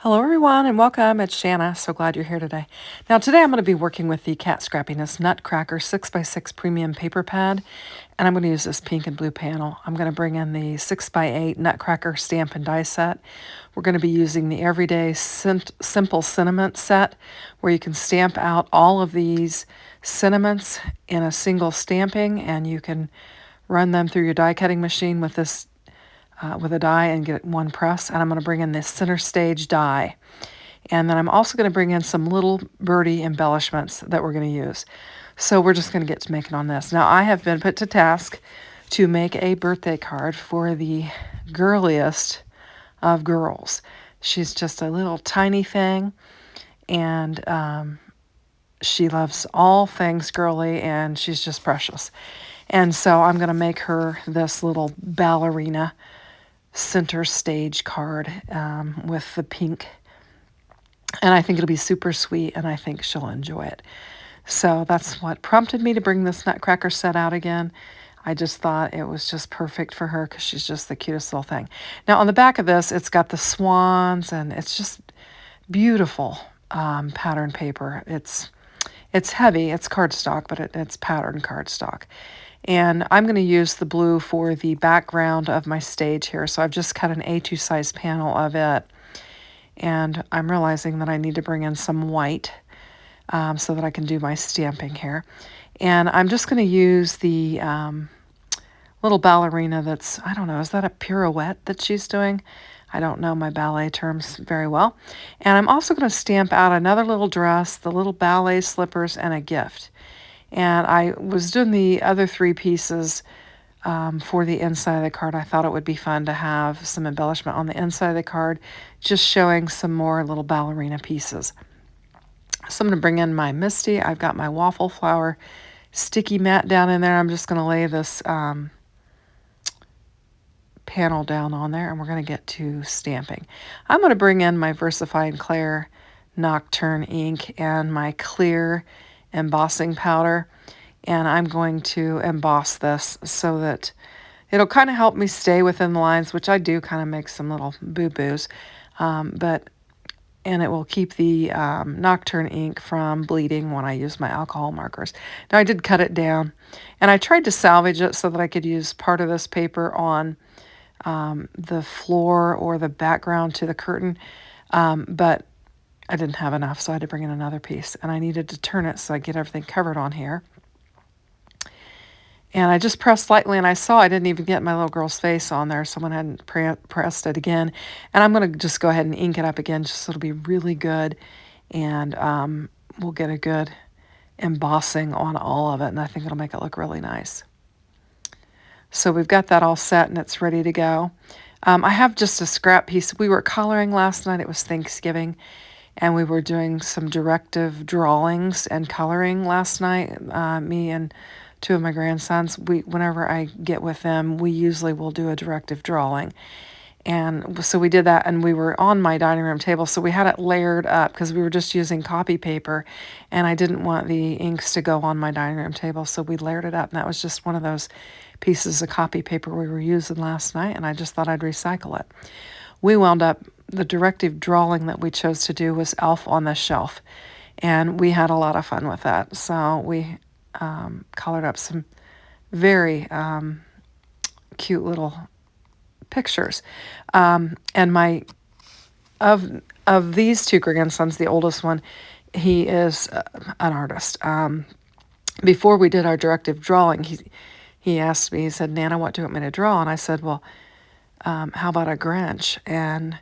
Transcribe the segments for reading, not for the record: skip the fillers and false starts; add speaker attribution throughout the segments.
Speaker 1: Hello everyone and welcome. It's Shanna. So glad you're here today. Now today I'm going to be working with the KatScrappiness Nutcracker 6x6 Premium Paper Pad, and I'm going to use this pink and blue panel. I'm going to bring in the 6x8 Nutcracker Stamp and Die set. We're going to be using the Everyday Simple Sentiment set, where you can stamp out all of these sentiments in a single stamping, and you can run them through your die cutting machine with this with a die and get one press. And I'm going to bring in this center stage die. And then I'm also going to bring in some little birdie embellishments that we're going to use. So we're just going to get to making on this. Now I have been put to task to make a birthday card for the girliest of girls. She's just a little tiny thing, and she loves all things girly, and she's just precious. And so I'm going to make her this little ballerina center stage card with the pink, and I think it'll be super sweet, and I think she'll enjoy it. So that's what prompted me to bring this Nutcracker set out again. I just thought it was just perfect for her because she's just the cutest little thing. Now on the back of this, it's got the swans, and it's just beautiful pattern paper. It's heavy, it's cardstock, but it's patterned cardstock. And I'm going to use the blue for the background of my stage here. So I've just cut an A2 size panel of it. And I'm realizing that I need to bring in some white so that I can do my stamping here. And I'm just going to use the little ballerina that's, I don't know, is that a pirouette that she's doing? I don't know my ballet terms very well. And I'm also going to stamp out another little dress, the little ballet slippers, and a gift. And I was doing the other three pieces for the inside of the card. I thought it would be fun to have some embellishment on the inside of the card, just showing some more little ballerina pieces. So I'm going to bring in my Misty. I've got my waffle flower sticky mat down in there. I'm just going to lay this panel down on there, and we're going to get to stamping. I'm going to bring in my VersaFine Clair Nocturne ink and my clear embossing powder, and I'm going to emboss this so that it'll kind of help me stay within the lines, which I do kind of make some little boo-boos, and it will keep the Nocturne ink from bleeding when I use my alcohol markers. Now I did cut it down, and I tried to salvage it so that I could use part of this paper on the floor or the background to the curtain, but I didn't have enough, so I had to bring in another piece, and I needed to turn it so I get everything covered on here. And I just pressed lightly, and I saw I didn't even get my little girl's face on there. Someone hadn't pressed it again. And I'm going to just go ahead and ink it up again just so it'll be really good, and we'll get a good embossing on all of it, and I think it'll make it look really nice. So we've got that all set, and it's ready to go. I have just a scrap piece. We were coloring last night. It was Thanksgiving, and we were doing some directive drawings and coloring last night. Me and two of my grandsons, whenever I get with them, we usually will do a directive drawing. And so we did that, and we were on my dining room table, so we had it layered up because we were just using copy paper, and I didn't want the inks to go on my dining room table, so we layered it up, and that was just one of those pieces of copy paper we were using last night, and I just thought I'd recycle it. We wound up, the directive drawing that we chose to do was Elf on the Shelf, and we had a lot of fun with that. So we colored up some very cute little pictures. And of these two grandsons, the oldest one, he is an artist. Before we did our directive drawing, he asked me, he said, "Nana, what do you want me to draw?" And I said, "Well, how about a Grinch?" And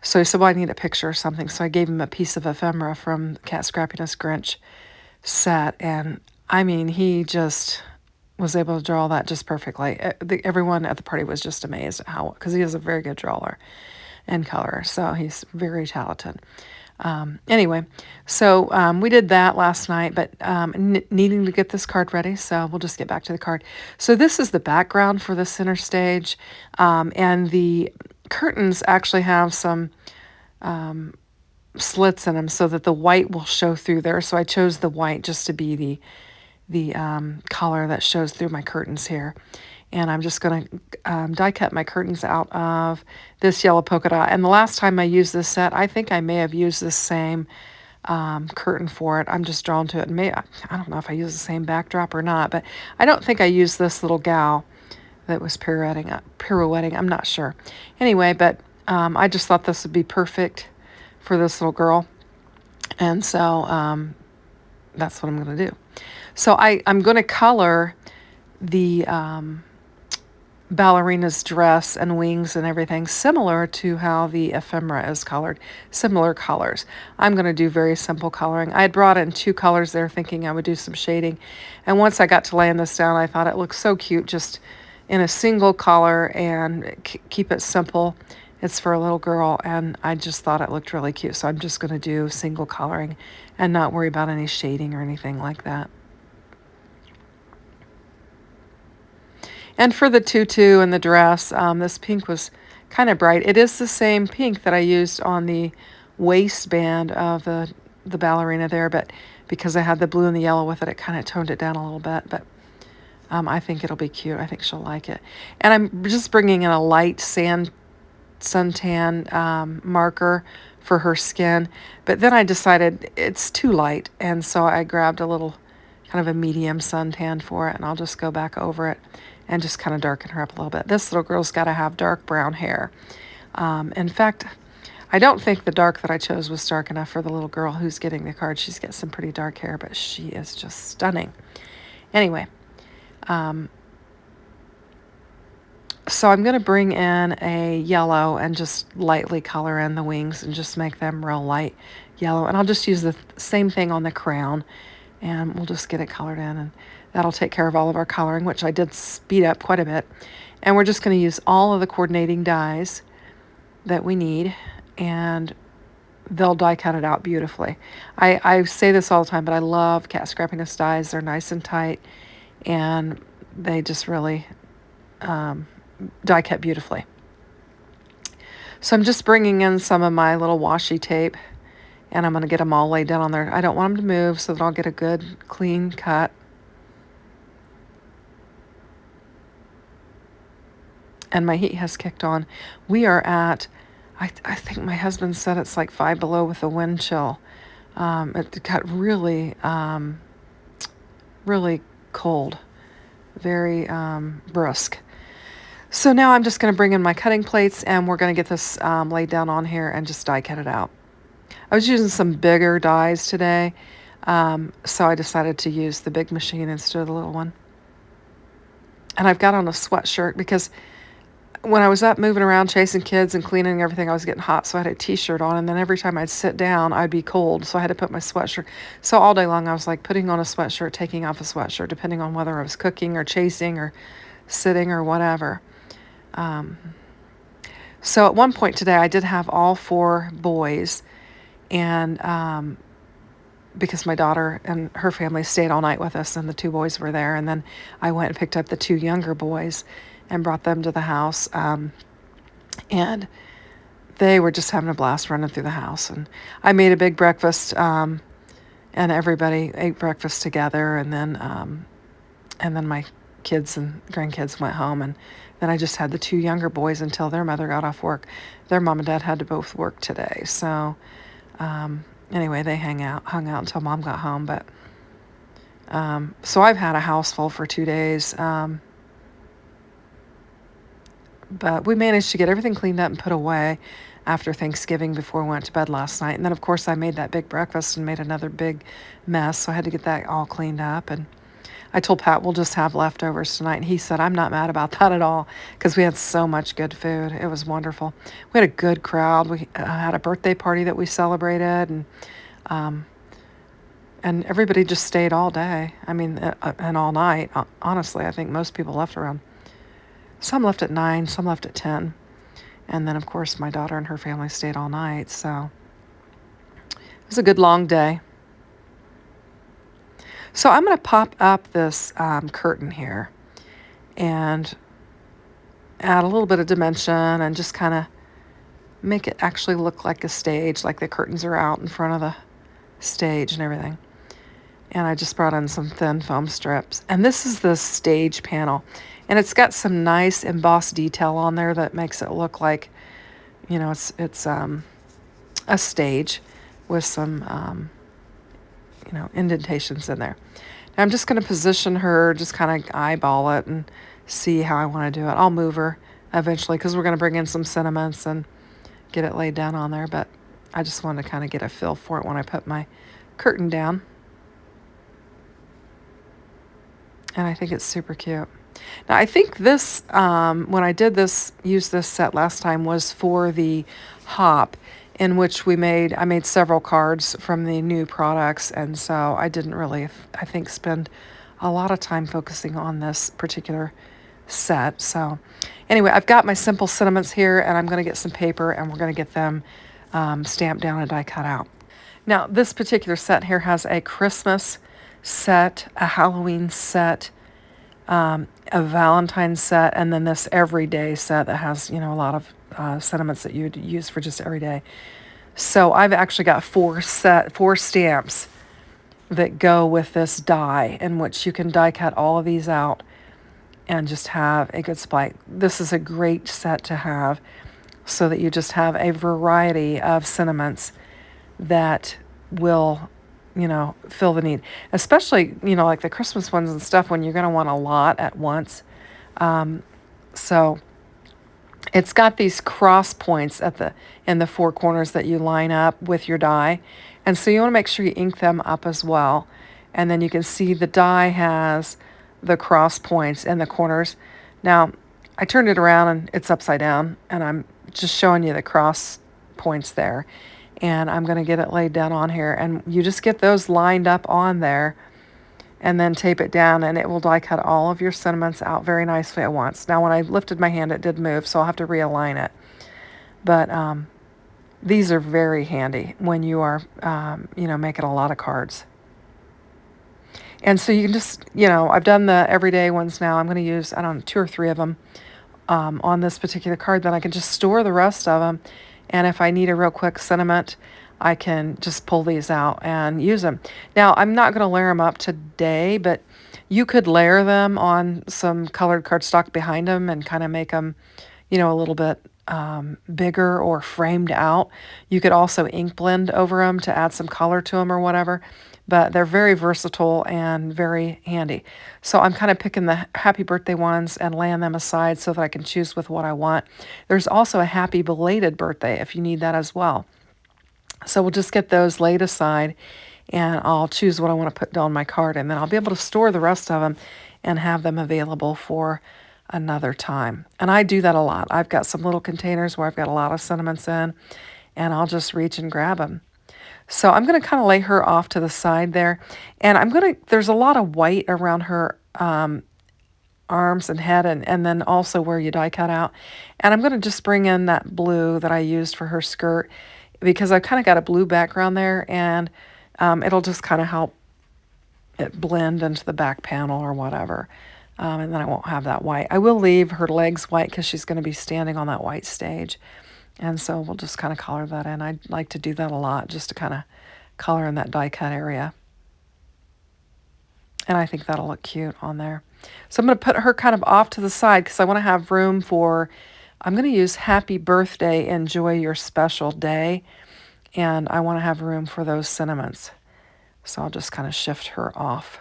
Speaker 1: so he said, "Well, I need a picture or something." So I gave him a piece of ephemera from the KatScrappiness Grinch set, and I mean, he just was able to draw that just perfectly. Everyone at the party was just amazed at how, because he is a very good drawer and colorer, so he's very talented. Anyway, so we did that last night, but needing to get this card ready, so we'll just get back to the card. So this is the background for the center stage, and the curtains actually have some slits in them so that the white will show through there. So I chose the white just to be the color that shows through my curtains here. And I'm just going to die cut my curtains out of this yellow polka dot. And the last time I used this set, I think I may have used this same curtain for it. I'm just drawn to it. I don't know if I use the same backdrop or not, but I don't think I used this little gal that was pirouetting. I'm not sure. Anyway, but I just thought this would be perfect for this little girl. And so that's what I'm going to do. So I'm going to color the ballerina's dress and wings and everything similar to how the ephemera is colored, similar colors. I'm going to do very simple coloring. I had brought in 2 colors there thinking I would do some shading. And once I got to laying this down, I thought it looked so cute just in a single color and keep it simple. It's for a little girl, and I just thought it looked really cute. So I'm just going to do single coloring and not worry about any shading or anything like that. And for the tutu and the dress, this pink was kind of bright. It is the same pink that I used on the waistband of the ballerina there, but because I had the blue and the yellow with it, it kind of toned it down a little bit. But I think it'll be cute. I think she'll like it. And I'm just bringing in a light suntan marker for her skin. But then I decided it's too light, and so I grabbed a little kind of a medium suntan for it, and I'll just go back over it and just kind of darken her up a little bit. This little girl's got to have dark brown hair. In fact, I don't think the dark that I chose was dark enough for the little girl who's getting the card. She's got some pretty dark hair, but she is just stunning. Anyway, so I'm going to bring in a yellow and just lightly color in the wings and just make them real light yellow. And I'll just use the same thing on the crown, and we'll just get it colored in, and that'll take care of all of our coloring, which I did speed up quite a bit. And we're just going to use all of the coordinating dies that we need, and they'll die cut it out beautifully. I say this all the time, but I love Cat Scrappiness dies. They're nice and tight, and they just really die cut beautifully. So I'm just bringing in some of my little washi tape, and I'm going to get them all laid down on there. I don't want them to move so that I'll get a good clean cut. And my heat has kicked on. We are at, I think my husband said it's like 5 below with the wind chill. It got really, really cold, very brusque. So now I'm just going to bring in my cutting plates, and we're going to get this laid down on here and just die cut it out. I was using some bigger dies today, so I decided to use the big machine instead of the little one. And I've got on a sweatshirt because when I was up moving around chasing kids and cleaning everything, I was getting hot, so I had a t-shirt on, and then every time I'd sit down, I'd be cold, so I had to put my sweatshirt. So all day long, I was like putting on a sweatshirt, taking off a sweatshirt, depending on whether I was cooking or chasing or sitting or whatever. So at one point today, I did have all 4 boys, and because my daughter and her family stayed all night with us, and the 2 boys were there, and then I went and picked up the 2 younger boys and brought them to the house, and they were just having a blast running through the house. And I made a big breakfast, and everybody ate breakfast together, and then my kids and grandkids went home, and then I just had the 2 younger boys until their mother got off work. Their mom and dad had to both work today, so anyway, they hung out until Mom got home. But so I've had a house full for 2 days. But we managed to get everything cleaned up and put away after Thanksgiving before we went to bed last night. And then, of course, I made that big breakfast and made another big mess, so I had to get that all cleaned up. And I told Pat we'll just have leftovers tonight, and he said I'm not mad about that at all because we had so much good food. It was wonderful. We had a good crowd. We had a birthday party that we celebrated, and everybody just stayed all day. I mean, and all night. Honestly, I think most people left around. Some left at 9, some left at 10. And then, of course, my daughter and her family stayed all night. So it was a good long day. So I'm going to pop up this curtain here and add a little bit of dimension and just kind of make it actually look like a stage, like the curtains are out in front of the stage and everything. And I just brought in some thin foam strips. And this is the stage panel. And it's got some nice embossed detail on there that makes it look like, you know, it's a stage with some, you know, indentations in there. Now I'm just going to position her, just kind of eyeball it and see how I want to do it. I'll move her eventually because we're going to bring in some sentiments and get it laid down on there. But I just wanted to kind of get a feel for it when I put my curtain down. And I think it's super cute. Now, I think this, when I did this, use this set last time, was for the hop, in which I made several cards from the new products, and so I didn't really, I think, spend a lot of time focusing on this particular set. So anyway, I've got my simple sentiments here, and I'm going to get some paper, and we're going to get them stamped down and die cut out. Now, this particular set here has a Christmas set, a Halloween set, a Valentine's set, and then this everyday set that has, you know, a lot of sentiments that you'd use for just every day. So I've actually got four stamps that go with this die, in which you can die cut all of these out and just have a good supply. This is a great set to have so that you just have a variety of sentiments that will, you know, fill the need. Especially, you know, like the Christmas ones and stuff when you're going to want a lot at once. So it's got these cross points in the four corners that you line up with your die. And so you want to make sure you ink them up as well. And then you can see the die has the cross points in the corners. Now, I turned it around and it's upside down, and I'm just showing you the cross points there. And I'm going to get it laid down on here. And you just get those lined up on there and then tape it down, and it will die cut all of your sentiments out very nicely at once. Now, when I lifted my hand, it did move, so I'll have to realign it. But these are very handy when you are, you know, making a lot of cards. And so you can just, you know, I've done the everyday ones now. I'm going to use, I don't know, 2 or 3 of them on this particular card. Then I can just store the rest of them. And if I need a real quick sentiment, I can just pull these out and use them. Now, I'm not going to layer them up today, but you could layer them on some colored cardstock behind them and kind of make them, you know, a little bit bigger or framed out. You could also ink blend over them to add some color to them or whatever. But they're very versatile and very handy. So I'm kind of picking the happy birthday ones and laying them aside so that I can choose with what I want. There's also a happy belated birthday if you need that as well. So we'll just get those laid aside, and I'll choose what I want to put down my card, and then I'll be able to store the rest of them and have them available for another time. And I do that a lot. I've got some little containers where I've got a lot of sentiments in, and I'll just reach and grab them. So I'm going to kind of lay her off to the side there. And there's a lot of white around her arms and head, and then also where you die cut out. And I'm going to just bring in that blue that I used for her skirt, because I've kind of got a blue background there, and it'll just kind of help it blend into the back panel or whatever. And then I won't have that white. I will leave her legs white because she's going to be standing on that white stage. And so we'll just kind of color that in. I like to do that a lot, just to kind of color in that die cut area. And I think that'll look cute on there. So I'm going to put her kind of off to the side because I want to have room for, I'm going to use happy birthday, enjoy your special day. And I want to have room for those sentiments. So I'll just kind of shift her off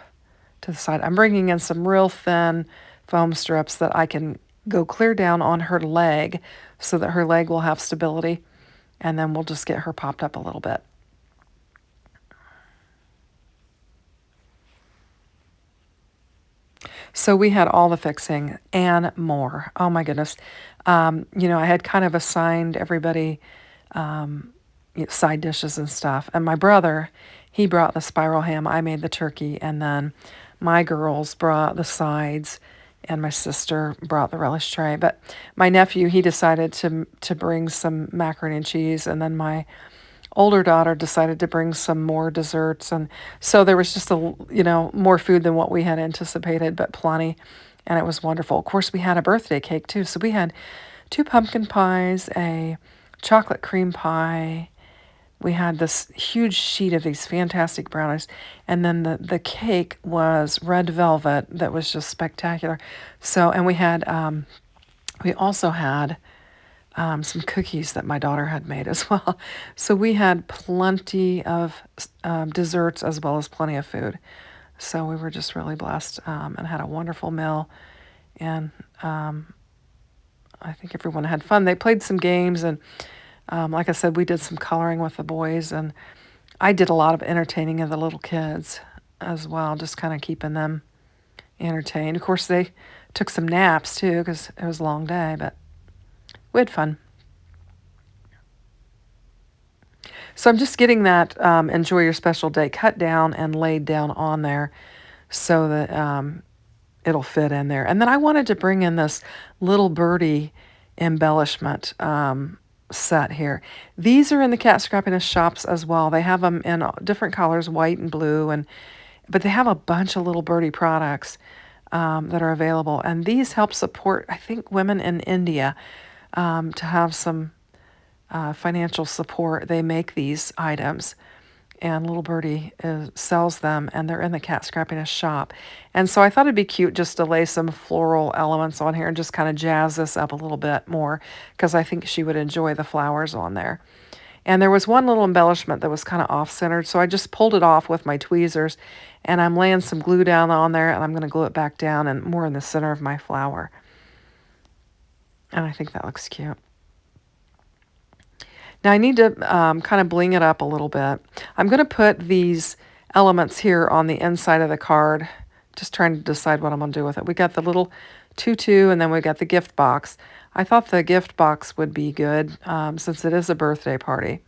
Speaker 1: to the side. I'm bringing in some real thin foam strips that I can go clear down on her leg so that her leg will have stability, and then we'll just get her popped up a little bit. So we had all the fixing and more. Oh my goodness. You know, I had kind of assigned everybody side dishes and stuff. And my brother, he brought the spiral ham. I made the turkey. And then my girls brought the sides, and my sister brought the relish tray. But my nephew, he decided to bring some macaroni and cheese, and then my older daughter decided to bring some more desserts. And so there was just more food than what we had anticipated, but plenty, and it was wonderful. Of course, we had a birthday cake too. So we had 2 pumpkin pies, a chocolate cream pie, we had this huge sheet of these fantastic brownies, and then the cake was red velvet that was just spectacular. So, and we also had some cookies that my daughter had made as well. So we had plenty of desserts as well as plenty of food. So we were just really blessed and had a wonderful meal. And I think everyone had fun. They played some games, and like I said, we did some coloring with the boys, and I did a lot of entertaining of the little kids as well, just kind of keeping them entertained. Of course, they took some naps too because it was a long day, but we had fun. So I'm just getting that Enjoy Your Special Day cut down and laid down on there so that it'll fit in there. And then I wanted to bring in this little birdie embellishment set here. These are in the Cat Scrappiness shops as well. They have them in different colors, white and blue, but they have a bunch of little birdie products that are available. And these help support, I think, women in India to have some financial support. They make these items, and Little Birdie sells them, and they're in the Cat Scrappiness shop. And so I thought it'd be cute just to lay some floral elements on here and just kind of jazz this up a little bit more, because I think she would enjoy the flowers on there. And there was one little embellishment that was kind of off-centered, so I just pulled it off with my tweezers, and I'm laying some glue down on there, and I'm going to glue it back down and more in the center of my flower. And I think that looks cute. Now I need to kind of bling it up a little bit. I'm going to put these elements here on the inside of the card, just trying to decide what I'm going to do with it. We got the little tutu, and then we got the gift box. I thought the gift box would be good since it is a birthday party.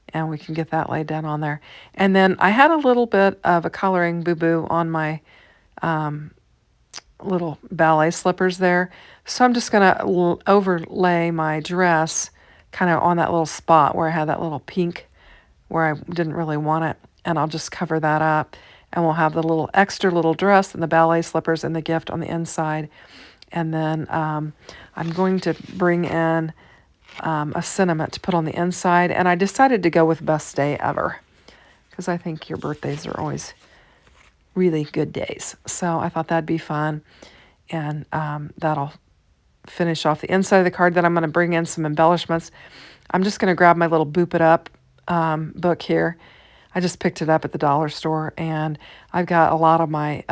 Speaker 1: And we can get that laid down on there. And then I had a little bit of a coloring boo-boo on my little ballet slippers there. So I'm just going to overlay my dress kind of on that little spot where I had that little pink where I didn't really want it. And I'll just cover that up. And we'll have the little extra little dress and the ballet slippers and the gift on the inside. And then I'm going to bring in a sentiment to put on the inside. And I decided to go with Best Day Ever, because I think your birthdays are always really good days. So I thought that'd be fun. And that'll finish off the inside of the card. Then I'm going to bring in some embellishments. I'm just going to grab my little Boop It Up book here. I just picked it up at the dollar store, and I've got a lot of my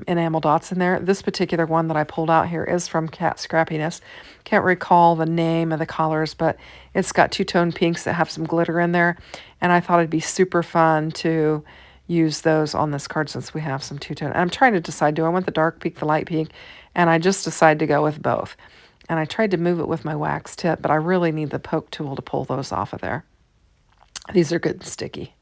Speaker 1: enamel dots in there. This particular one that I pulled out here is from Cat Scrappiness. Can't recall the name of the colors, but it's got two-tone pinks that have some glitter in there, and I thought it'd be super fun to use those on this card since we have some two-tone. And I'm trying to decide, do I want the dark pink, the light pink? And I just decided to go with both. And I tried to move it with my wax tip, but I really need the poke tool to pull those off of there. These are good and sticky.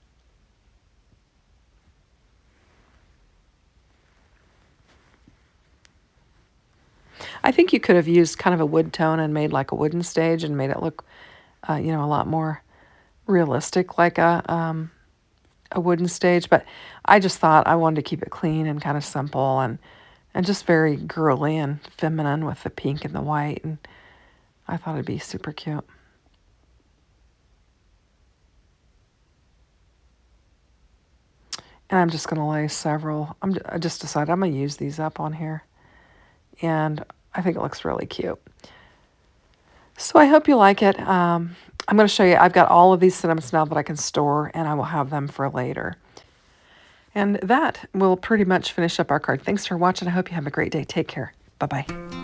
Speaker 1: I think you could have used kind of a wood tone and made like a wooden stage and made it look, a lot more realistic, like a wooden stage. But I just thought I wanted to keep it clean and kind of simple and just very girly and feminine with the pink and the white. And I thought it'd be super cute. And I'm just going to lay several. I just decided I'm going to use these up on here. And I think it looks really cute. So I hope you like it. I'm going to show you. I've got all of these sentiments now that I can store, and I will have them for later. And that will pretty much finish up our card. Thanks for watching. I hope you have a great day. Take care. Bye-bye.